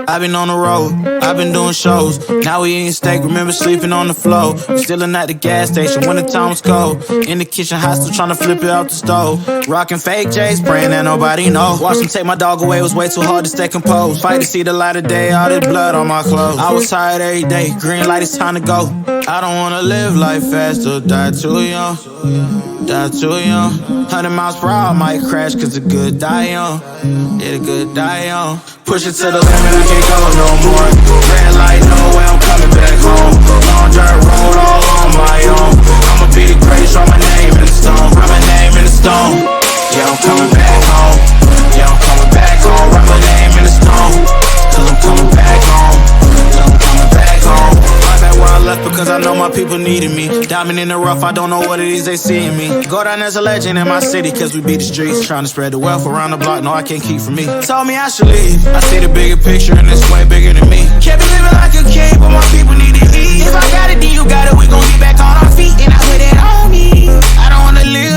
I've been on the road, I've been doing shows. Now we eating steak, remember sleeping on the floor. Stealing at the gas station when the time was cold. In the kitchen, hot, still trying to flip it out the stove. Rocking fake J's, praying that nobody know. Watch them take my dog away, it was way too hard to stay composed. Fight to see the light of day, all this blood on my clothes. I was tired every day, green light, it's time to go. I don't wanna live life fast or die too young. Die too young. 100 miles per hour, I might crash, cause the good die young. Yeah, the good die young. Push it to the limit, I can't go no more. Red light, no way, I'm coming back home. Long dirt road, all on my own. I'ma be the greatest, write my name in the stone. Write my name in the stone. Yeah, I'm coming back home. Yeah, I'm coming back home. Write my name in the stone. Cause I'm coming back home. Yeah, I'm coming back home. I'm back where I left because I know my people needed me. Diamond in the rough, I don't know what it is they see in me. Go down as a legend in my city cause we beat the streets. Trying to spread the wealth around the block, no I can't keep from me. Told me I should leave, I see the bigger picture and it's way bigger than me.